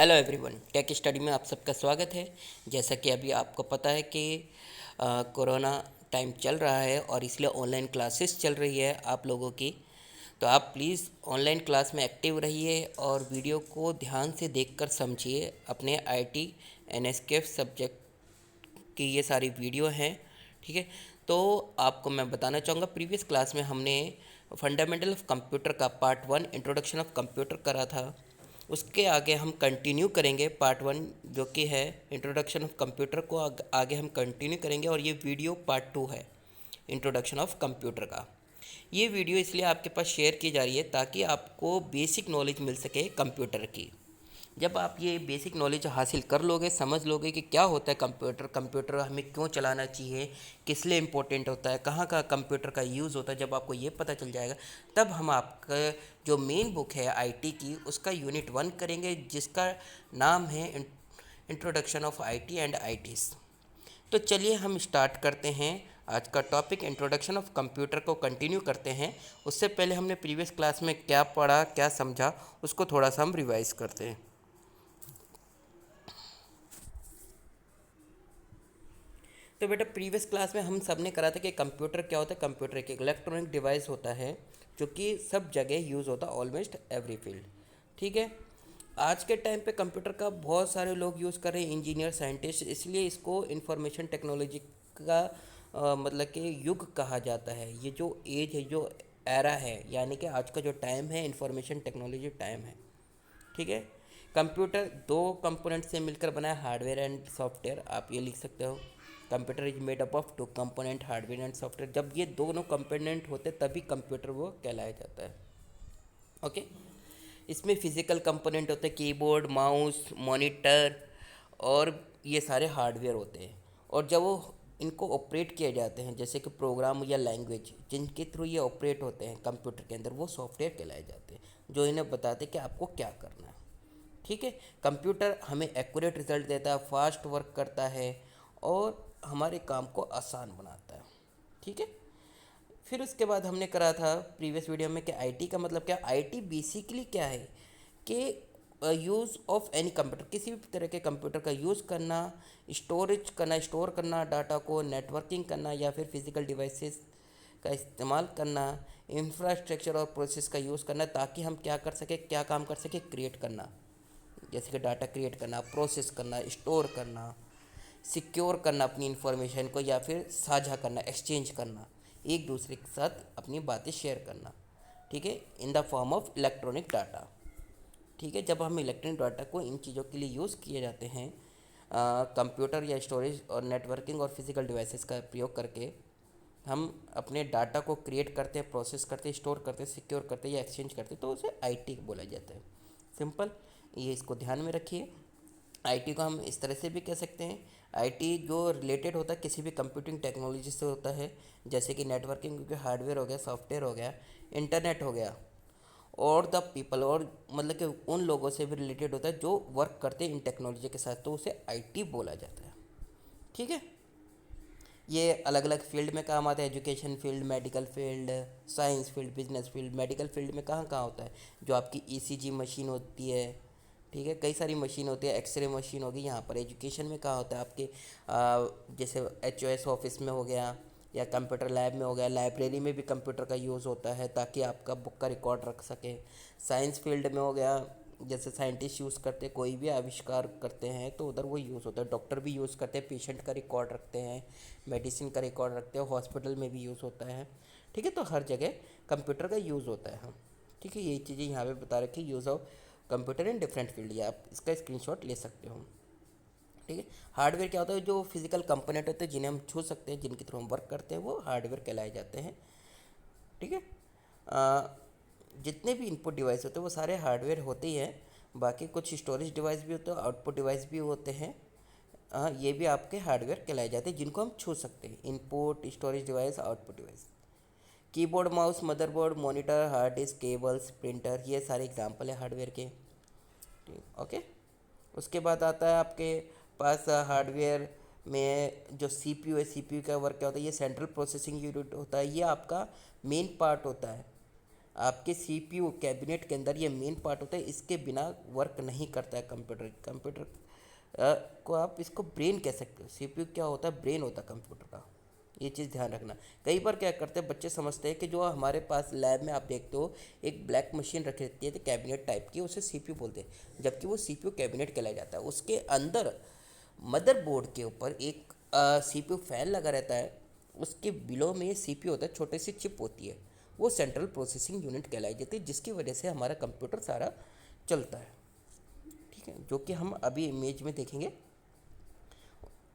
Hello everyone, tech study में आप सबका स्वागत है। जैसा कि अभी आपको पता है कि कोरोना टाइम चल रहा है और इसलिए ऑनलाइन क्लासेस चल रही है आप लोगों की। तो आप प्लीज़ ऑनलाइन क्लास में एक्टिव रहिए और वीडियो को ध्यान से देखकर समझिए। अपने आईटी एनएसकेएफ सब्जेक्ट की ये सारी वीडियो हैं, ठीक है। तो आपको मैं बताना चाहूँगा, प्रीवियस क्लास में हमने फंडामेंटल ऑफ कंप्यूटर का पार्ट 1 इंट्रोडक्शन ऑफ कंप्यूटर करा था। उसके आगे हम कंटिन्यू करेंगे पार्ट 1 जो कि है इंट्रोडक्शन ऑफ कंप्यूटर को आगे हम कंटिन्यू करेंगे। और ये वीडियो पार्ट 2 है इंट्रोडक्शन ऑफ कंप्यूटर का। ये वीडियो इसलिए आपके पास शेयर की जा रही है ताकि आपको बेसिक नॉलेज मिल सके कंप्यूटर की। जब आप ये बेसिक नॉलेज हासिल कर लोगे, समझ लोगे कि क्या होता है कंप्यूटर, कंप्यूटर हमें क्यों चलाना चाहिए, किस लिए इम्पोर्टेंट होता है, कहाँ का कंप्यूटर का यूज़ होता है, जब आपको ये पता चल जाएगा तब हम आपका जो मेन बुक है आईटी की उसका यूनिट 1 करेंगे, जिसका नाम है इंट्रोडक्शन ऑफ आईटी एंड आईटीज़। तो चलिए हम स्टार्ट करते हैं आज का टॉपिक इंट्रोडक्शन ऑफ कंप्यूटर को कंटिन्यू करते हैं। उससे पहले हमने प्रीवियस क्लास में क्या पढ़ा, क्या समझा, उसको थोड़ा सा हम रिवाइज करते हैं। तो बेटा, प्रीवियस क्लास में हम सब ने करा था कि कंप्यूटर क्या होता है। कंप्यूटर एक इलेक्ट्रॉनिक डिवाइस होता है जो कि सब जगह यूज़ होता है, ऑलमोस्ट एवरी फील्ड, ठीक है। आज के टाइम पे कंप्यूटर का बहुत सारे लोग यूज़ कर रहे हैं, इंजीनियर, साइंटिस्ट, इसलिए इसको इंफॉर्मेशन टेक्नोलॉजी का मतलब कि युग कहा जाता है। ये जो एज है, जो एरा है, यानी कि आज का जो टाइम है इंफॉर्मेशन टेक्नोलॉजी टाइम है, ठीक है। कंप्यूटर दो कंपोनेंट से मिलकर बना है, हार्डवेयर एंड सॉफ्टवेयर। आप ये लिख सकते हो, computer is made up of two component, hardware and software. जब ये दोनों कंपोनेंट होते तभी कंप्यूटर वो कहलाया जाता है, ओके। इसमें फिजिकल कंपोनेंट होते हैं, कीबोर्ड, माउस, मॉनिटर, और ये सारे हार्डवेयर होते हैं। और जब वो इनको ऑपरेट किए जाते हैं, जैसे कि प्रोग्राम या लैंग्वेज जिनके थ्रू ये ऑपरेट होते हैं कंप्यूटर के अंदर, वो सॉफ्टवेयर कहलाए जाते हैं, जो इन्हें बताते हैं कि आपको क्या करना है, ठीक है। कंप्यूटर हमें एक्यूरेट रिजल्ट देता है, फास्ट वर्क करता है और हमारे काम को आसान बनाता है, ठीक है। फिर उसके बाद हमने करा था प्रीवियस वीडियो में कि आईटी का मतलब क्या। आईटी बेसिकली क्या है कि यूज़ ऑफ एनी कंप्यूटर, किसी भी तरह के कंप्यूटर का यूज़ करना, स्टोरेज करना, स्टोर करना डाटा को, नेटवर्किंग करना, या फिर फिजिकल डिवाइसेस का इस्तेमाल करना, इंफ्रास्ट्रक्चर और प्रोसेस का यूज़ करना, ताकि हम क्या कर सके, क्या काम कर सके, क्रिएट करना, जैसे कि डाटा क्रिएट करना, प्रोसेस करना, स्टोर करना, सिक्योर करना अपनी इंफॉर्मेशन को, या फिर साझा करना, एक्सचेंज करना, एक दूसरे के साथ अपनी बातें शेयर करना, ठीक है, in the form of electronic data, ठीक है। जब हम इलेक्ट्रॉनिक डाटा को इन चीज़ों के लिए यूज़ किए जाते हैं, कंप्यूटर या स्टोरेज और नेटवर्किंग और फिजिकल डिवाइसेस का प्रयोग करके हम अपने डाटा को क्रिएट करते हैं, प्रोसेस करते हैं, स्टोर करते हैं, सिक्योर करते हैं या एक्सचेंज करते हैं, तो उसे आईटी बोला जाता है। सिंपल, ये इसको ध्यान में रखिए। आईटी को हम इस तरह से भी कह सकते हैं, आईटी जो रिलेटेड होता है किसी भी कंप्यूटिंग टेक्नोलॉजी से होता है, जैसे कि नेटवर्किंग, क्योंकि हार्डवेयर हो गया, सॉफ्टवेयर हो गया, इंटरनेट हो गया, और द पीपल, और मतलब कि उन लोगों से भी रिलेटेड होता है जो वर्क करते हैं इन टेक्नोलॉजी के साथ, तो उसे आईटी बोला जाता है, ठीक है। ये अलग अलग फील्ड में काम आता है, education field, medical field, science field, business field. Medical field में कहाँ कहाँ होता है, जो आपकी ईसीजी मशीन होती है, ठीक है, कई सारी मशीन होती है, एक्सरे मशीन होगी यहाँ पर। एजुकेशन में कहाँ होता है आपके जैसे एचओएस ऑफिस में हो गया, या कंप्यूटर लैब में हो गया, लाइब्रेरी में भी कंप्यूटर का यूज़ होता है ताकि आपका बुक का रिकॉर्ड रख सके। साइंस फील्ड में हो गया, जैसे साइंटिस्ट यूज़ करते हैं, कोई भी आविष्कार करते हैं तो उधर वो यूज़ होता है। डॉक्टर भी यूज़ करते हैं, पेशेंट का रिकॉर्ड रखते हैं, मेडिसिन का रिकॉर्ड रखते हैं, हॉस्पिटल में भी यूज़ होता है, ठीक है। तो हर जगह कंप्यूटर का यूज़ होता है, हाँ, ठीक है। यही चीज़ें यहाँ पे बता रखी, use of computer in different field, या आप इसका स्क्रीनशॉट ले सकते हो, ठीक है। हार्डवेयर क्या होता है, जो फिजिकल कंपोनेंट होते हैं जिन्हें हम छू सकते हैं, जिनके थ्रू हम वर्क करते हैं, वो हार्डवेयर कहलाए जाते हैं, ठीक है। जितने भी इनपुट डिवाइस होते हैं वो सारे हार्डवेयर होते ही हैं। बाकी कुछ स्टोरेज डिवाइस भी होते हैं, आउटपुट डिवाइस भी होते हैं, ये भी आपके हार्डवेयर कहलाए जाते हैं जिनको हम छू सकते हैं। Input storage device, output device, keyboard, mouse, motherboard, monitor, hard disk, cables, printer, ये सारे एग्जांपल है हार्डवेयर के, ठीक, ओके। उसके बाद आता है आपके पास हार्डवेयर में जो सीपीयू है। सीपीयू का वर्क क्या होता है, ये सेंट्रल प्रोसेसिंग यूनिट होता है, ये आपका मेन पार्ट होता है, आपके सीपीयू कैबिनेट के अंदर ये मेन पार्ट होता है, इसके बिना वर्क नहीं करता है कंप्यूटर। कंप्यूटर को आप इसको ब्रेन कह सकते हो। सीपीयू क्या होता है? ब्रेन होता है कंप्यूटर का। ये चीज़ ध्यान रखना। कई बार क्या करते हैं बच्चे, समझते हैं कि जो हमारे पास लैब में आप देखते हो एक ब्लैक मशीन रखी रहती है तो कैबिनेट टाइप की, उसे सीपीयू बोलते हैं, जबकि वो सीपीयू कैबिनेट कहलाया जाता है। उसके अंदर मदरबोर्ड के ऊपर एक सीपीयू फैन लगा रहता है, उसके बिलो में सीपीयू होता है, छोटी सी चिप होती है, वो सेंट्रल प्रोसेसिंग यूनिट कहलाई जाती है, जिसकी वजह से हमारा कंप्यूटर सारा चलता है। ठीक है, जो कि हम अभी इमेज में देखेंगे।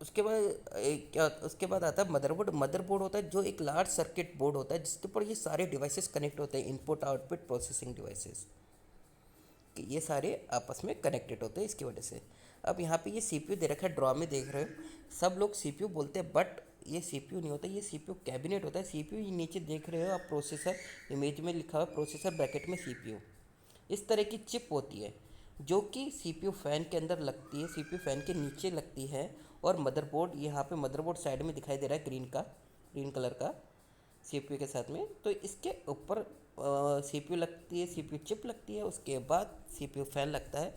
उसके बाद उसके बाद आता है मदरबोर्ड। मदरबोर्ड होता है जो एक लार्ज सर्किट बोर्ड होता है, जिसके ऊपर ये सारे डिवाइसेस कनेक्ट होते हैं, इनपुट आउटपुट प्रोसेसिंग डिवाइसेस, कि ये सारे आपस में कनेक्टेड होते हैं इसकी वजह से। अब यहाँ पे ये सीपीयू दे रखा है, ड्रॉ में देख रहे हो, सब लोग सीपीयू बोलते हैं, बट ये सीपीयू नहीं होता, ये सीपीयू कैबिनेट होता है। सीपीयू ये नीचे देख रहे हो आप, प्रोसेसर, इमेज में लिखा हुआ प्रोसेसर ब्रैकेट में सीपीयू। इस तरह की चिप होती है जो कि सीपीयू फैन के अंदर लगती है, सीपीयू फैन के नीचे लगती है। और मदरबोर्ड, यहाँ पे मदरबोर्ड साइड में दिखाई दे रहा है ग्रीन कलर का सीपीयू के साथ में। तो इसके ऊपर सीपीयू लगती है, सीपीयू चिप लगती है, उसके बाद सीपीयू फैन लगता है।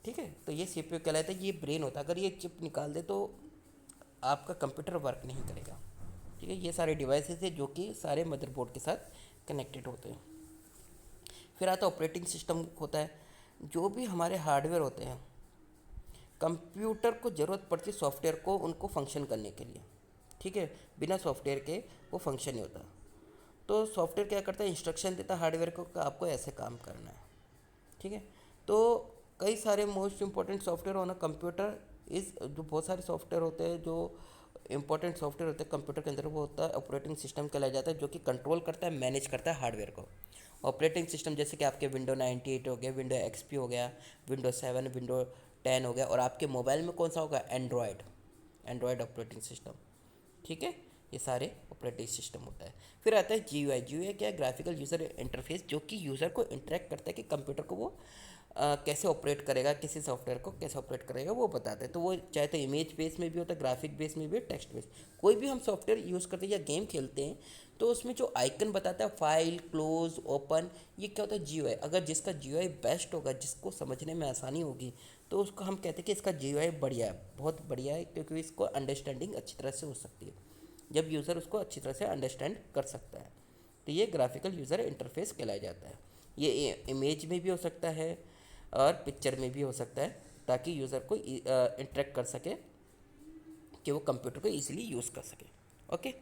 ठीक है, तो ये सीपीयू कहलाता है, ये ब्रेन होता है। अगर ये चिप निकाल दे तो आपका कंप्यूटर वर्क नहीं करेगा। ठीक है, ये सारे डिवाइसेस है जो कि सारे मदरबोर्ड के साथ कनेक्टेड होते हैं। फिर आता है ऑपरेटिंग सिस्टम होता है। जो भी हमारे हार्डवेयर होते हैं, कंप्यूटर को ज़रूरत पड़ती है सॉफ्टवेयर को उनको फंक्शन करने के लिए। ठीक है, बिना सॉफ्टवेयर के वो फंक्शन नहीं होता। तो सॉफ्टवेयर क्या करता है? इंस्ट्रक्शन देता है हार्डवेयर को कि आपको ऐसे काम करना है। ठीक है, तो कई सारे मोस्ट इम्पॉर्टेंट सॉफ्टवेयर होना कंप्यूटर इज़, जो बहुत सारे सॉफ्टवेयर होते हैं जो इंपॉर्टेंट सॉफ्टवेयर होते हैं कंप्यूटर के अंदर, वो होता है ऑपरेटिंग सिस्टम कहलाया जाता है, जो कि कंट्रोल करता है, मैनेज करता है हार्डवेयर को। ऑपरेटिंग सिस्टम जैसे कि आपके विंडो 98 हो गया, विंडो एक्सपी हो गया, विंडो 7, विंडो 10 हो गया, और आपके मोबाइल में कौन सा होगा? Android operating system. ठीक है, ये सारे ऑपरेटिंग सिस्टम होता है। फिर आता है जीयूआई। जीयूआई क्या है? ग्राफिकल यूज़र इंटरफेस, जो कि यूज़र को इंटरेक्ट करता है कि कंप्यूटर को वो कैसे ऑपरेट करेगा, किसी सॉफ्टवेयर को कैसे ऑपरेट करेगा वो बताता है। तो वो चाहे तो इमेज बेस में भी होता है, ग्राफिक बेस में भी, टेक्स्ट बेस। कोई भी हम सॉफ्टवेयर यूज़ करते हैं या गेम खेलते हैं तो उसमें जो आइकन बताता है, फाइल, क्लोज, ओपन, ये क्या होता है? जीयूआई। अगर जिसका जीयूआई बेस्ट होगा, जिसको समझने में आसानी होगी, तो उसको हम कहते हैं कि इसका जीयूआई बढ़िया है, बहुत बढ़िया है, क्योंकि इसको अंडरस्टैंडिंग अच्छी तरह से हो सकती है, जब यूज़र उसको अच्छी तरह से अंडरस्टैंड कर सकता है। तो ये ग्राफिकल यूज़र इंटरफेस कहलाया जाता है। ये इमेज में भी हो सकता है और पिक्चर में भी हो सकता है, ताकि यूज़र को इंटरेक्ट कर सके, कि वो कंप्यूटर को ईजिली यूज़ कर सके। ओके,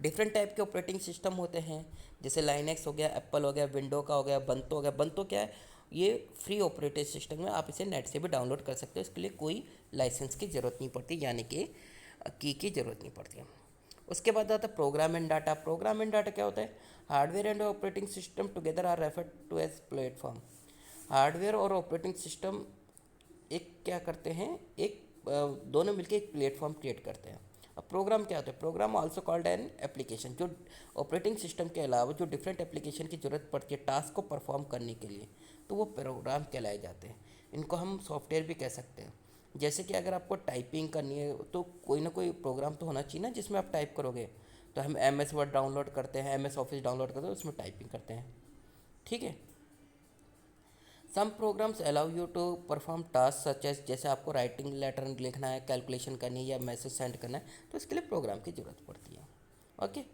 डिफरेंट टाइप के ऑपरेटिंग सिस्टम होते हैं, जैसे लाइनक्स हो गया, एप्पल हो गया, विंडो का हो गया, बंतो हो गया। बंतो क्या है? ये फ्री ऑपरेटिंग सिस्टम है, आप इसे नेट से भी डाउनलोड कर सकते हो, इसके लिए कोई लाइसेंस की ज़रूरत नहीं पड़ती, यानी कि की ज़रूरत नहीं पड़ती है। उसके बाद आता है program and data. Program and data क्या होता है? Hardware and operating system together are referred to as platform. Hardware और ऑपरेटिंग सिस्टम एक क्या करते हैं, एक दोनों मिलकर एक प्लेटफॉर्म क्रिएट करते हैं। अब प्रोग्राम क्या होता है? Program also called an application, जो ऑपरेटिंग सिस्टम के अलावा जो डिफरेंट एप्लीकेशन की ज़रूरत पड़ती है टास्क को परफॉर्म करने के लिए, तो वो प्रोग्राम कहलाए जाते हैं। इनको हम सॉफ्टवेयर भी कह सकते हैं। जैसे कि अगर आपको टाइपिंग करनी है तो कोई ना कोई प्रोग्राम तो होना चाहिए ना जिसमें आप टाइप करोगे। तो हम एम एस वर्ड डाउनलोड करते हैं, एम एस ऑफिस डाउनलोड करते हैं, उसमें टाइपिंग करते हैं। ठीक है, some programs allow you to perform task such as, जैसे आपको राइटिंग लेटर लिखना है, कैलकुलेशन करनी है या मैसेज सेंड करना है, तो इसके लिए प्रोग्राम की ज़रूरत पड़ती है। ओके,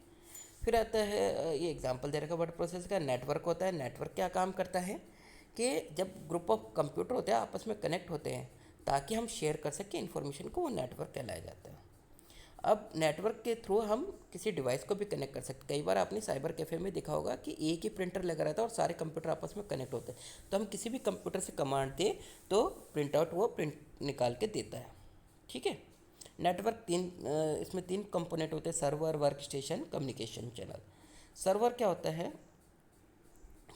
फिर आता है ये एग्जांपल दे रखा है वर्ड प्रोसेस का। नेटवर्क होता है। नेटवर्क क्या काम करता है कि जब ग्रुप ऑफ कंप्यूटर होते हैं आपस में कनेक्ट होते हैं ताकि हम शेयर कर सकें इन्फॉर्मेशन को, वो नेटवर्क कहलाया जाता है। अब नेटवर्क के थ्रू हम किसी डिवाइस को भी कनेक्ट कर सकते हैं। कई बार आपने साइबर कैफ़े में देखा होगा कि एक ही प्रिंटर लगा रहता है और सारे कंप्यूटर आपस में कनेक्ट होते हैं, तो हम किसी भी कंप्यूटर से कमांड दें तो प्रिंट आउट वो प्रिंट निकाल के देता है। ठीक है, नेटवर्क इसमें तीन कंपोनेंट होते हैं: server, work station, communication channel. Server क्या होता है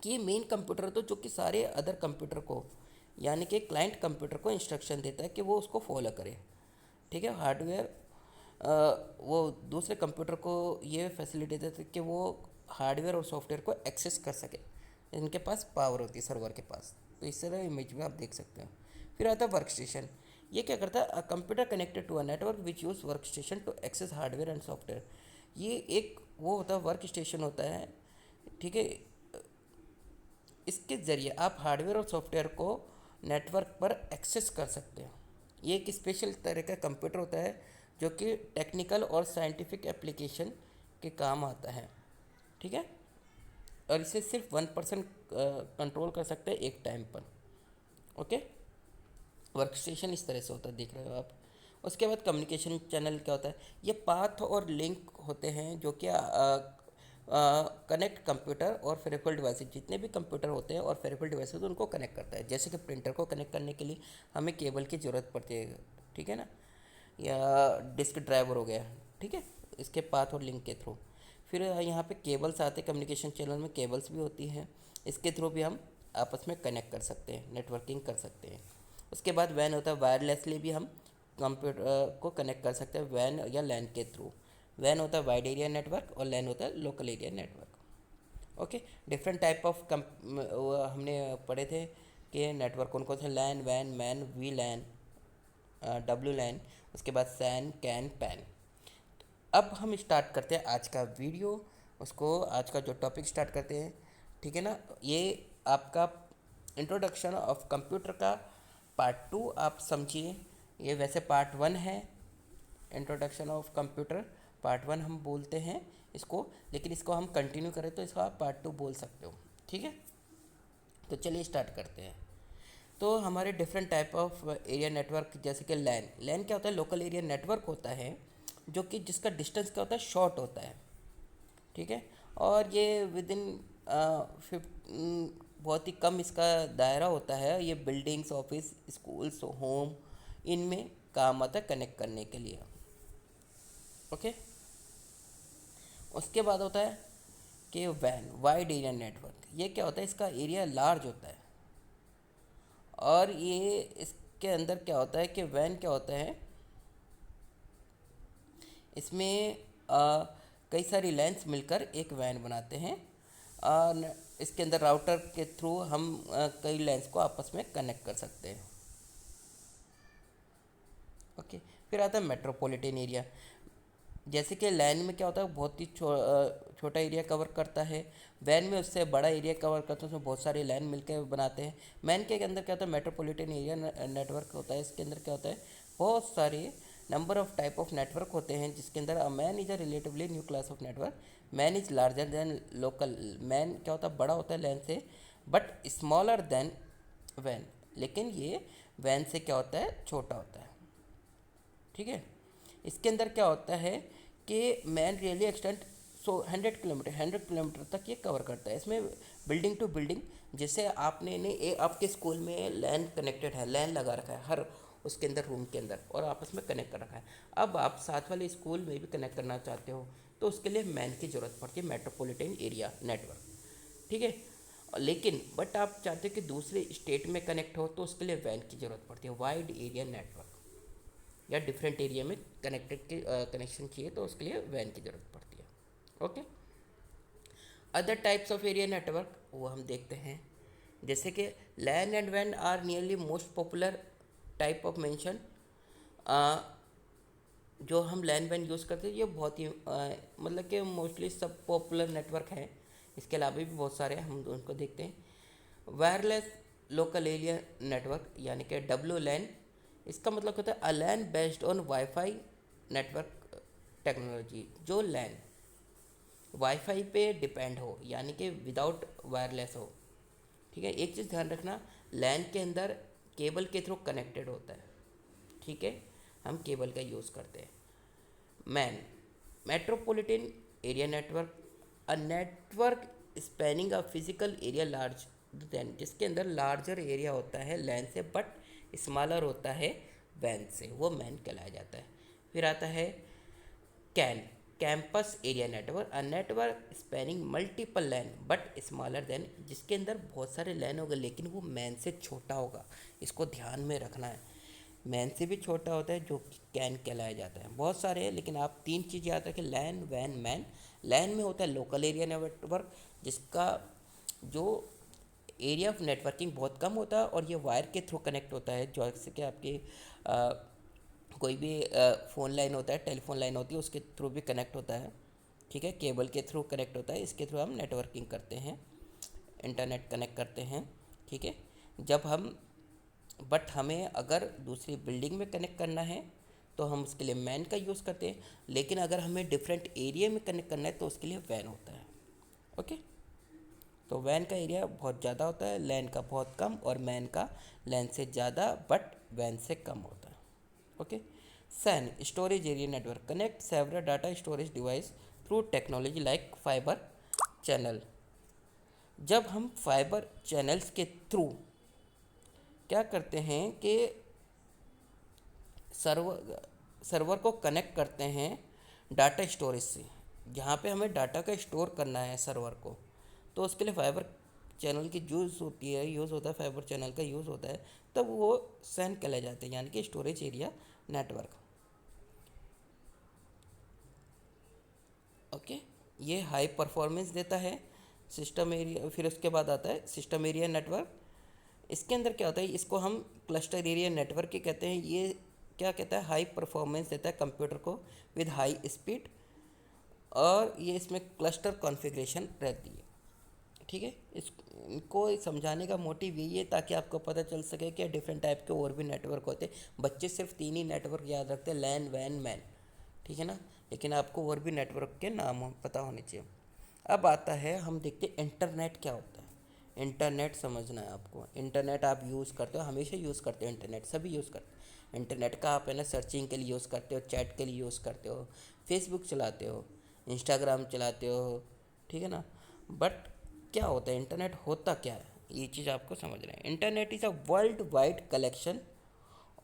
कि ये मेन कंप्यूटर तो जो कि सारे अदर कंप्यूटर को, यानी कि क्लाइंट कंप्यूटर को इंस्ट्रक्शन देता है कि वो उसको फॉलो करे। ठीक है, हार्डवेयर वो दूसरे कंप्यूटर को ये फैसिलिटी देते हैं कि वो हार्डवेयर और सॉफ्टवेयर को एक्सेस कर सके, इनके पास पावर होती है सर्वर के पास। तो इस तरह इमेज में आप देख सकते हो। फिर आता है वर्क स्टेशन। ये क्या करता है? A computer connected to a network which use work station to access hardware and software. ये एक वो होता है, वर्क स्टेशन होता है। ठीक है, इसके ज़रिए आप हार्डवेयर और सॉफ्टवेयर को नेटवर्क पर एक्सेस कर सकते हैं। ये एक स्पेशल तरह का कंप्यूटर होता है जो कि टेक्निकल और साइंटिफिक एप्लीकेशन के काम आता है, ठीक है। और इसे सिर्फ 1% कंट्रोल कर सकते हैं एक टाइम पर, ओके। वर्क स्टेशन इस तरह से होता है, देख रहे हो आप। उसके बाद कम्युनिकेशन चैनल क्या होता है, ये पाथ और लिंक होते हैं जो कि कनेक्ट कंप्यूटर और फेरेबल डिवाइसेज, जितने भी कंप्यूटर होते हैं और फेरेबल डिवाइसेज उनको कनेक्ट करता है। जैसे कि प्रिंटर को कनेक्ट करने के लिए हमें केबल की ज़रूरत पड़ती है, ठीक है ना, या डिस्क ड्राइवर हो गया, ठीक है, इसके पाथ और लिंक के थ्रू। फिर यहाँ पे केबल्स आते हैं, कम्युनिकेशन चैनल में केबल्स भी होती हैं, इसके थ्रू भी हम आपस में कनेक्ट कर सकते हैं, नेटवर्किंग कर सकते हैं। उसके बाद वैन होता है, वायरलेसली भी हम कंप्यूटर को कनेक्ट कर सकते हैं वैन या लैन के थ्रू। वैन होता है वाइड एरिया नेटवर्क और लैन होता है local area network, okay. Different type of हमने पढ़े थे कि नेटवर्क कौन कौन से, लैन, वैन, MAN, V LAN, W LAN, उसके बाद सैन, कैन, पैन। अब हम स्टार्ट करते हैं आज का वीडियो, उसको आज का जो टॉपिक स्टार्ट करते हैं, ठीक है ना। ये आपका इंट्रोडक्शन ऑफ कंप्यूटर का पार्ट 2 आप समझिए। ये वैसे पार्ट 1 है, इंट्रोडक्शन ऑफ कंप्यूटर पार्ट 1 हम बोलते हैं इसको, लेकिन इसको हम कंटिन्यू करें तो इसको आप पार्ट 2 बोल सकते हो, ठीक है। तो चलिए स्टार्ट करते हैं। तो हमारे different type of area network, जैसे कि लैन। लैन क्या होता है, लोकल एरिया नेटवर्क होता है जो कि जिसका डिस्टेंस क्या होता है, शॉर्ट होता है, ठीक है। और ये विद इन बहुत ही कम इसका दायरा होता है। ये बिल्डिंग्स, ऑफिस, स्कूल्स, होम, इनमें काम आता है कनेक्ट करने के लिए, ओके। उसके बाद होता है कि वैन, वाइड एरिया नेटवर्क। ये क्या होता है, इसका एरिया लार्ज होता है। और ये इसके अंदर क्या होता है कि वैन क्या होता है, इसमें कई सारी लाइन्स मिलकर एक वैन बनाते हैं और इसके अंदर राउटर के थ्रू हम कई लाइन्स को आपस में कनेक्ट कर सकते हैं, ओके। फिर आता है मेट्रोपॉलिटन एरिया। जैसे कि लैन में क्या होता है, बहुत ही छोटा एरिया कवर करता है। वैन में उससे बड़ा एरिया कवर करता है, उसमें बहुत सारे लाइन मिलकर बनाते हैं। मैन के अंदर क्या होता है, मेट्रोपॉलिटन एरिया नेटवर्क होता है। इसके अंदर क्या होता है, बहुत सारे number of type of network होते हैं, जिसके अंदर man is a relatively new class of network. Man is larger than local. Man क्या होता है, बड़ा होता है लैन से, बट स्मॉलर देन वैन। लेकिन ये वैन से क्या होता है, छोटा होता है, ठीक है। इसके अंदर क्या होता है कि मैन रियली एक्सटेंड 100 किलोमीटर तक ये कवर करता है। इसमें बिल्डिंग टू बिल्डिंग, जैसे आपने ने आपके स्कूल में लैन कनेक्टेड है, लैन लगा रखा है हर उसके अंदर रूम के अंदर और आपस में कनेक्ट कर रखा है। अब आप साथ वाले स्कूल में भी कनेक्ट करना चाहते हो तो उसके लिए मैन की ज़रूरत पड़ती है, मेट्रोपॉलिटन एरिया नेटवर्क, ठीक है। लेकिन बट आप चाहते हो कि दूसरे स्टेट में कनेक्ट हो तो उसके लिए वैन की ज़रूरत पड़ती है, वाइड एरिया नेटवर्क। या डिफरेंट एरिया में कनेक्टेड के कनेक्शन चाहिए तो उसके लिए वैन की ज़रूरत पड़ती है, okay. Other types of area network वो हम देखते हैं, जैसे कि लैन एंड वैन are nearly most popular type of mention. जो हम लैन वैन यूज़ करते हैं ये बहुत ही मतलब कि मोस्टली सब पॉपुलर नेटवर्क हैं। इसके अलावा भी बहुत सारे हैं, हम उनको देखते हैं। वायरलेस लोकल एरिया नेटवर्क यानी कि डब्ल्यू लैन, इसका मतलब होता है a LAN based on wifi network technology. जो लैन वाईफाई पे डिपेंड हो यानी कि विदाउट वायरलेस हो, ठीक है। एक चीज़ ध्यान रखना, लैन के अंदर केबल के थ्रू कनेक्टेड होता है, ठीक है, हम केबल का यूज़ करते हैं। MAN, metropolitan area network, a network spanning a physical area large than, जिसके अंदर लार्जर एरिया होता है लैन से बट स्मॉलर होता है वैन से, वो मैन कहलाया जाता है। फिर आता है CAN, campus area network, a network spanning multiple LAN but smaller than, जिसके अंदर बहुत सारे लैन होगा लेकिन वो मैन से छोटा होगा, इसको ध्यान में रखना है। मैन से भी छोटा होता है जो कि कैन कहलाया जाता है। बहुत सारे हैं लेकिन आप 3 चीज़ याद रखें, लैन, वैन, मैन। लैन में होता है लोकल एरिया नेटवर्क, जिसका जो एरिया ऑफ नेटवर्किंग बहुत कम होता है और ये वायर के थ्रू कनेक्ट होता है, जैसे कि आपकी कोई भी फ़ोन लाइन होता है, टेलीफोन लाइन होती है, उसके थ्रू भी कनेक्ट होता है, ठीक है, केबल के थ्रू कनेक्ट होता है, इसके थ्रू हम नेटवर्किंग करते हैं। इंटरनेट कनेक्ट करते हैं, ठीक है। जब हम बट हमें अगर दूसरी बिल्डिंग में कनेक्ट करना है तो हम उसके लिए मैन का यूज़ करते हैं, लेकिन अगर हमें डिफरेंट एरिया में कनेक्ट करना है तो उसके लिए वैन होता है। ओके, तो वैन का एरिया बहुत ज़्यादा होता है, लैन का बहुत कम, और मैन का लैन से ज़्यादा बट वैन से कम होता है। Okay, SAN storage area network connect several data storage device through technology like fibre channel. जब हम फाइबर चैनल्स के थ्रू क्या करते हैं कि सर्वर को कनेक्ट करते हैं डाटा स्टोरेज से, जहाँ पे हमें डाटा का स्टोर करना है सर्वर को, तो उसके लिए फाइबर चैनल की यूज़ होता है, फाइबर चैनल का यूज़ होता है, तब वो सैन कहलाए जाते हैं, यानी कि स्टोरेज एरिया नेटवर्क। ओके, ये हाई परफॉर्मेंस देता है सिस्टम एरिया। फिर उसके बाद आता है सिस्टम एरिया नेटवर्क। इसके अंदर क्या होता है, इसको हम क्लस्टर एरिया नेटवर्क ही कहते हैं। ये क्या कहता है, हाई परफॉर्मेंस देता है कंप्यूटर को विद हाई स्पीड, और ये इसमें क्लस्टर कॉन्फ़िगरेशन रहती है, ठीक है। इनको समझाने का मोटिव यही है ताकि आपको पता चल सके कि डिफरेंट टाइप के और भी नेटवर्क होते हैं। बच्चे सिर्फ 3 ही नेटवर्क याद रखते हैं, लैन वैन मैन, ठीक है ना, लेकिन आपको और भी नेटवर्क के नाम पता होने चाहिए। अब आता है, हम देखते हैं इंटरनेट क्या होता है। इंटरनेट समझना है आपको। इंटरनेट आप यूज़ करते हो, हमेशा यूज़ करते हो, इंटरनेट सभी यूज़ करते हो। इंटरनेट का आप है ना सर्चिंग के लिए यूज़ करते हो, चैट के लिए यूज़ करते हो, फेसबुक चलाते हो, इंस्टाग्राम चलाते हो, ठीक है ना। बट क्या होता है, इंटरनेट होता क्या है, ये चीज़ आपको समझ रहे हैं। Internet is a world wide collection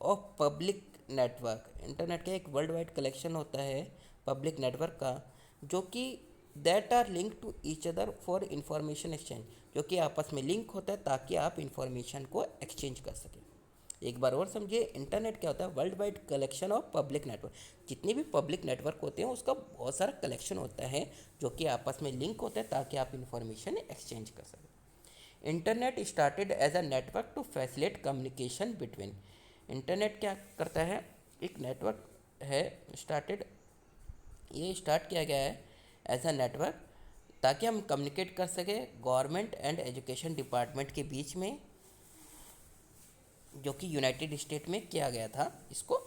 of public network. Internet का एक वर्ल्ड वाइड कलेक्शन होता है पब्लिक नेटवर्क का, जो कि that are link to each other for information exchange, जो कि आपस में लिंक होता है ताकि आप इंफॉर्मेशन को एक्सचेंज कर सकें। एक बार और समझिए, इंटरनेट क्या होता है, world wide collection of public network. जितने भी पब्लिक नेटवर्क होते हैं उसका बहुत सारा कलेक्शन होता है जो कि आपस में लिंक होता है ताकि आप इंफॉर्मेशन एक्सचेंज कर सकें। Internet started as a network to facilitate communication between. Internet क्या करता है, एक नेटवर्क है स्टार्टेड, ये स्टार्ट किया गया है एज अ नेटवर्क ताकि हम कम्युनिकेट कर सकें गवर्नमेंट एंड एजुकेशन डिपार्टमेंट के बीच में, जो कि यूनाइटेड स्टेट में किया गया था। इसको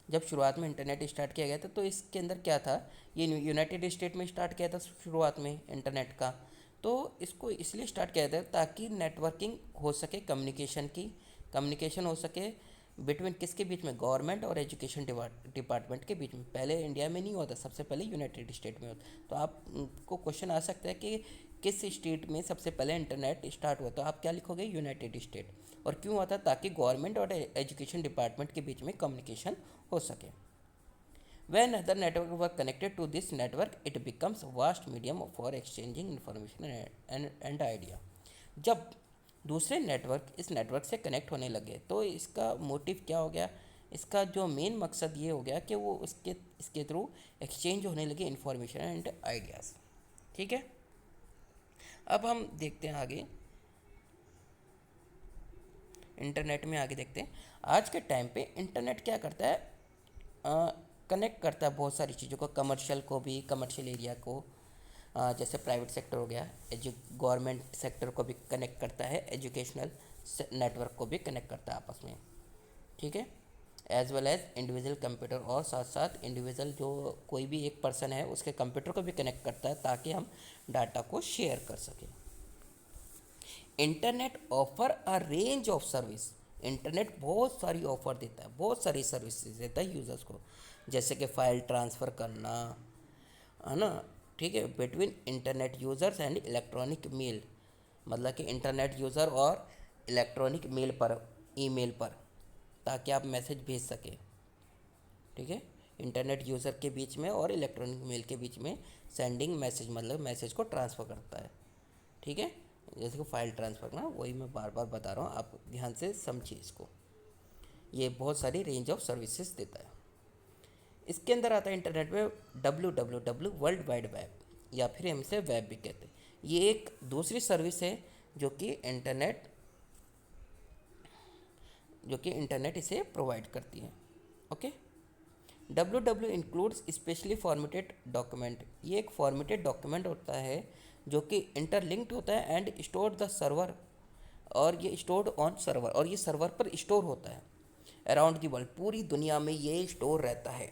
जब शुरुआत में इंटरनेट स्टार्ट किया गया था तो इसके अंदर क्या था, ये यूनाइटेड स्टेट में स्टार्ट किया था शुरुआत में इंटरनेट का। तो इसको इसलिए स्टार्ट किया था ताकि नेटवर्किंग हो सके, कम्युनिकेशन हो सके बिटवीन किसके बीच में, गवर्नमेंट और एजुकेशन डिपार्टमेंट के बीच में। पहले इंडिया में नहीं होता, सबसे पहले यूनाइटेड स्टेट में होता। तो आपको क्वेश्चन आ सकता है कि किस स्टेट में सबसे पहले इंटरनेट स्टार्ट हुआ, तो आप क्या लिखोगे, यूनाइटेड स्टेट। और क्यों हुआ था, ताकि गवर्नमेंट और एजुकेशन डिपार्टमेंट के बीच में कम्युनिकेशन हो सके। When other network were connected to this network, it becomes vast medium for exchanging information and idea. जब दूसरे नेटवर्क इस नेटवर्क से कनेक्ट होने लगे तो इसका मोटिव क्या हो गया, इसका जो मेन मकसद ये हो गया कि वो इसके थ्रू एक्सचेंज होने लगे इंफॉर्मेशन एंड आइडियाज़, ठीक है। अब हम देखते हैं आगे, इंटरनेट में आगे देखते हैं। आज के टाइम पे इंटरनेट क्या करता है, कनेक्ट करता है बहुत सारी चीज़ों को, कमर्शियल को भी, कमर्शियल एरिया को, जैसे प्राइवेट सेक्टर हो गया, गवर्नमेंट सेक्टर को भी कनेक्ट करता है, एजुकेशनल नेटवर्क को भी कनेक्ट करता है आपस में, ठीक है, as well as individual computer, और साथ साथ इंडिविजुअल जो कोई भी एक पर्सन है उसके कंप्यूटर को भी कनेक्ट करता है ताकि हम डाटा को शेयर कर सकें। Internet offer a range of service. Internet बहुत सारी ऑफर देता है, बहुत सारी सर्विसेज देता है यूज़र्स को, जैसे कि फ़ाइल ट्रांसफ़र करना, है ना, ठीक है, between internet users and electronic mail, मतलब कि इंटरनेट यूज़र और इलेक्ट्रॉनिक मेल पर, ईमेल पर, ताकि आप मैसेज भेज सकें, ठीक है। इंटरनेट यूज़र के बीच में और इलेक्ट्रॉनिक मेल के बीच में सेंडिंग मैसेज, मतलब मैसेज को ट्रांसफ़र करता है, ठीक है। जैसे कि फ़ाइल ट्रांसफ़र करना, वही मैं बार बार बता रहा हूँ, आप ध्यान से समझिए इसको। ये बहुत सारी रेंज ऑफ सर्विसेज देता है। इसके अंदर आता है इंटरनेट में www वर्ल्ड वाइड वेब, या फिर हम इसे वेब भी कहते हैं। ये एक दूसरी सर्विस है जो कि इंटरनेट इसे प्रोवाइड करती है। Okay, www includes specially formatted document. ये एक फॉर्मेटेड डॉक्यूमेंट होता है जो कि इंटरलिंक्ड होता है एंड स्टोर द सर्वर, और ये स्टोर्ड ऑन सर्वर, और ये सर्वर पर स्टोर होता है अराउंड दी वर्ल्ड, पूरी दुनिया में ये स्टोर रहता है।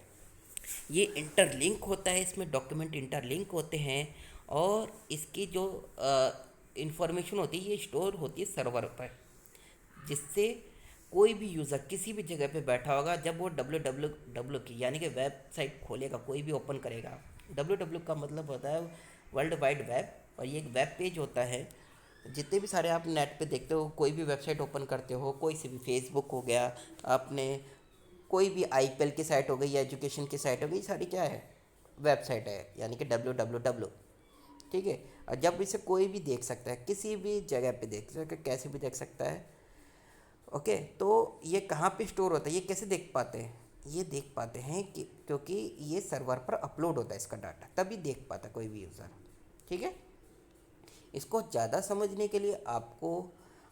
ये इंटरलिंक होता है, इसमें डॉक्यूमेंट इंटरलिंक होते हैं, और इसकी जो इंफॉर्मेशन होती है ये स्टोर होती है सर्वर पर, जिससे कोई भी यूज़र किसी भी जगह पे बैठा होगा, जब वो डब्ल्यू डब्ल्यू डब्ल्यू की यानी कि वेबसाइट खोलेगा, कोई भी ओपन करेगा, डब्ल्यू डब्ल्यू का मतलब होता है वर्ल्ड वाइड वेब, और ये एक वेब पेज होता है। जितने भी सारे आप नेट पे देखते हो, कोई भी वेबसाइट ओपन करते हो, कोई से भी फेसबुक हो गया, आपने कोई भी आईपीएल की साइट हो गई या एजुकेशन की साइट हो गई, सारी क्या है, वेबसाइट है, यानी कि डब्ल्यू डब्ल्यू डब्ल्यू। ठीक है। और जब इसे कोई भी देख सकता है, किसी भी जगह पे देख सकता है, कैसे भी देख सकता है। ओके, तो ये कहाँ पे स्टोर होता है, ये कैसे देख पाते हैं, ये देख पाते हैं कि क्योंकि ये सर्वर पर अपलोड होता है इसका डाटा, तभी देख पाता है कोई भी यूज़र। ठीक है। इसको ज़्यादा समझने के लिए आपको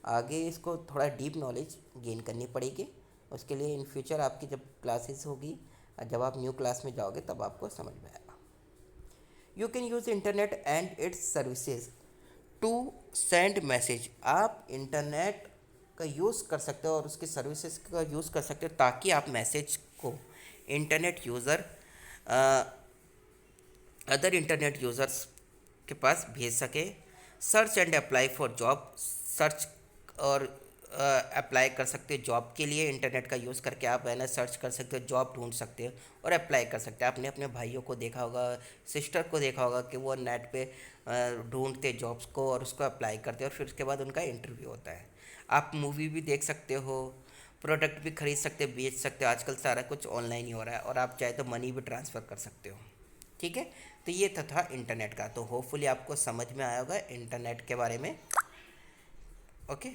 आगे इसको थोड़ा डीप नॉलेज गेन करनी पड़ेगी। उसके लिए इन फ्यूचर आपकी जब क्लासेस होगी, जब आप न्यू क्लास में जाओगे, तब आपको समझ में आएगा। You can use internet and its services to send message. आप इंटरनेट का यूज़ कर सकते हो और उसकी सर्विसेज का यूज़ कर सकते हो, ताकि आप मैसेज को internet user other internet users के पास भेज सके। Search and apply for job, search और अप्लाई कर सकते हो जॉब के लिए, इंटरनेट का यूज़ करके आप है ना सर्च कर सकते हो, जॉब ढूंढ सकते हो और अप्लाई कर सकते हो। आपने अपने भाइयों को देखा होगा, सिस्टर को देखा होगा कि वो नेट पे ढूंढते जॉब्स को और उसको अप्लाई करते और फिर उसके बाद उनका इंटरव्यू होता है। आप मूवी भी देख सकते हो, प्रोडक्ट भी खरीद सकते हो, बेच सकते हो, आजकल सारा कुछ ऑनलाइन ही हो रहा है, और आप चाहे तो मनी भी ट्रांसफ़र कर सकते हो। ठीक है। तो ये था इंटरनेट का। तो होपफुली आपको समझ में आया होगा इंटरनेट के बारे में। ओके।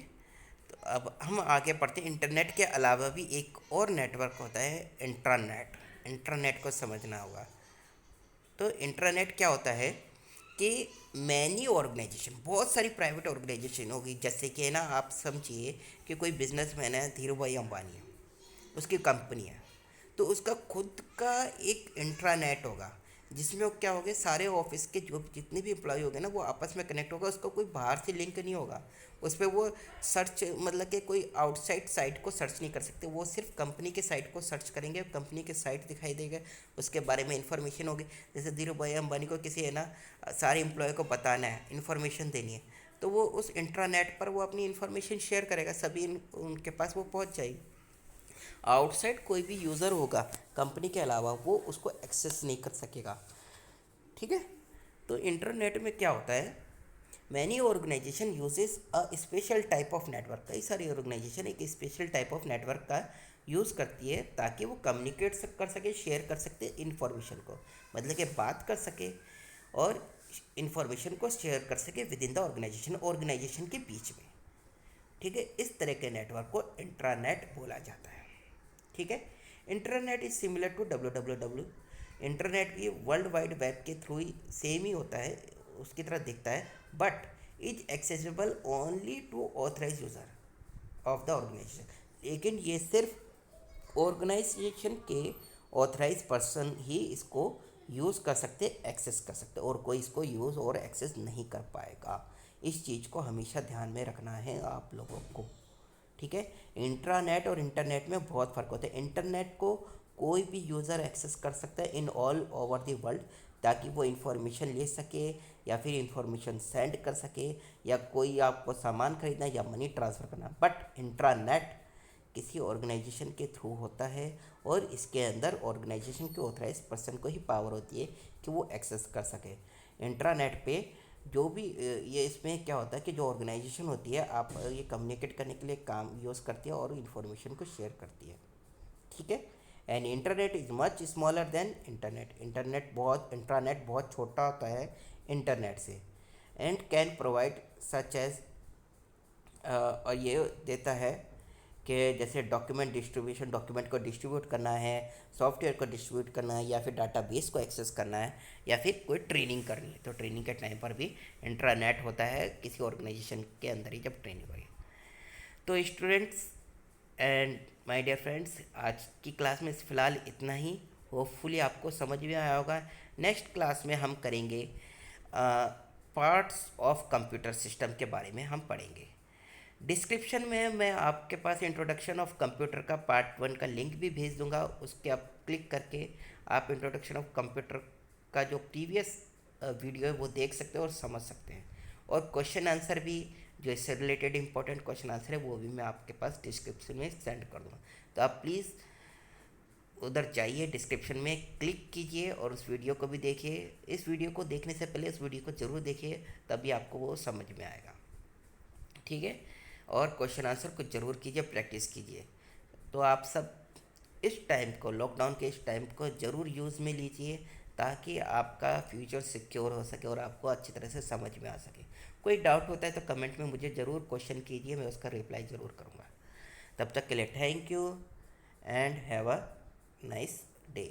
तो अब हम आगे बढ़ते हैं। इंटरनेट के अलावा भी एक और नेटवर्क होता है इंट्रानेट। इंटरनेट को समझना होगा। तो इंटरनेट क्या होता है कि मैनी ऑर्गेनाइजेशन, बहुत सारी प्राइवेट ऑर्गेनाइजेशन होगी, जैसे कि है ना, आप समझिए कि कोई बिजनेसमैन है, धीरू भाई अंबानी है, उसकी कंपनी है, तो उसका खुद का एक इंट्रानेट होगा, जिसमें वो क्या होगा, सारे ऑफिस के जो जितने भी एम्प्लॉय होंगे ना, वो आपस में कनेक्ट होगा, उसका कोई बाहर से लिंक नहीं होगा। उस पर वो सर्च, मतलब कि कोई आउटसाइड साइट को सर्च नहीं कर सकते, वो सिर्फ कंपनी के साइट को सर्च करेंगे, कंपनी के साइट दिखाई देगा, उसके बारे में इन्फॉर्मेशन होगी। जैसे धीरू भाई अंबानी को किसी है ना सारे एम्प्लॉय को बताना है, इन्फॉर्मेशन देनी है, तो वो उस इंट्रानेट पर वो अपनी इन्फॉर्मेशन शेयर करेगा, सभी उनके पास वो पहुंच जाएगी। आउटसाइड कोई भी यूज़र होगा कंपनी के अलावा, वो उसको एक्सेस नहीं कर सकेगा। ठीक है। तो इंटरनेट में क्या होता है, many organization uses a special type of network. कई सारी ऑर्गेनाइजेशन एक स्पेशल टाइप ऑफ नेटवर्क का यूज़ करती है, ताकि वो कम्युनिकेट कर सके, शेयर कर सकते इंफॉर्मेशन को, मतलब कि बात कर सके और इंफॉर्मेशन को शेयर कर सके within the organization, organization के बीच में। ठीक है। इस तरह के नेटवर्क को इंट्रानेट बोला जाता है। ठीक है। Internet is similar to W W W. Internet भी वर्ल्ड वाइड वेब के थ्रू ही सेम ही होता है, उसकी तरह दिखता है, but is accessible only to authorize user of the organization. लेकिन ये सिर्फ ऑर्गेनाइजेशन के ऑथराइज पर्सन ही इसको यूज़ कर सकते, एक्सेस कर सकते, और कोई इसको यूज़ और एक्सेस नहीं कर पाएगा। इस चीज़ को हमेशा ध्यान में रखना है आप लोगों को। ठीक है। इंट्रानेट और इंटरनेट में बहुत फ़र्क होता है। इंटरनेट को कोई भी यूज़र एक्सेस कर सकता है in all over the world, ताकि वो इन्फॉर्मेशन ले सके या फिर इन्फॉर्मेशन सेंड कर सके, या कोई आपको सामान खरीदना या मनी ट्रांसफ़र करना। बट इंट्रानेट किसी ऑर्गेनाइजेशन के थ्रू होता है, और इसके अंदर ऑर्गेनाइजेशन के ऑथराइज पर्सन को ही पावर होती है कि वो एक्सेस कर सके। इंट्रानेट पे जो भी ये इसमें क्या होता है कि जो ऑर्गेनाइजेशन होती है, आप ये कम्युनिकेट करने के लिए काम यूज़ करती है और इन्फॉर्मेशन को शेयर करती है। ठीक है। And internet is much smaller than internet. Intranet बहुत छोटा होता है इंटरनेट से, and can provide such as, और ये देता है कि जैसे डॉक्यूमेंट डिस्ट्रीब्यूशन, डॉक्यूमेंट को डिस्ट्रीब्यूट करना है, सॉफ्टवेयर को डिस्ट्रीब्यूट करना है, या फिर डाटाबेस को एक्सेस करना है, या फिर कोई ट्रेनिंग करनी है, तो ट्रेनिंग के टाइम पर भी इंट्रानेट होता है किसी ऑर्गेनाइजेशन के अंदर ही जब ट्रेनिंग हो रही है। तो students and my dear friends, आज की क्लास में फ़िलहाल इतना ही। होपफुली आपको समझ में आया होगा। नेक्स्ट क्लास में हम करेंगे पार्ट्स ऑफ कंप्यूटर सिस्टम के बारे में हम पढ़ेंगे। डिस्क्रिप्शन में मैं आपके पास इंट्रोडक्शन ऑफ कंप्यूटर का पार्ट 1 का लिंक भी भेज दूंगा, उसके आप क्लिक करके आप इंट्रोडक्शन ऑफ कंप्यूटर का जो प्रीवियस वीडियो है वो देख सकते हो और समझ सकते हैं। और क्वेश्चन आंसर भी जो इससे रिलेटेड इंपॉर्टेंट क्वेश्चन आंसर है वो भी मैं आपके पास डिस्क्रिप्शन में सेंड कर दूँगा। तो आप प्लीज़ उधर जाइए, डिस्क्रिप्शन में क्लिक कीजिए और उस वीडियो को भी देखिए। इस वीडियो को देखने से पहले उस वीडियो को ज़रूर देखिए, तभी आपको वो समझ में आएगा। ठीक है, और क्वेश्चन आंसर को ज़रूर कीजिए, प्रैक्टिस कीजिए। तो आप सब इस टाइम को, लॉकडाउन के इस टाइम को ज़रूर यूज़ में लीजिए, ताकि आपका फ्यूचर सिक्योर हो सके और आपको अच्छी तरह से समझ में आ सके। कोई डाउट होता है तो कमेंट में मुझे ज़रूर क्वेश्चन कीजिए, मैं उसका रिप्लाई ज़रूर करूँगा। तब तक के लिए thank you and have a nice day.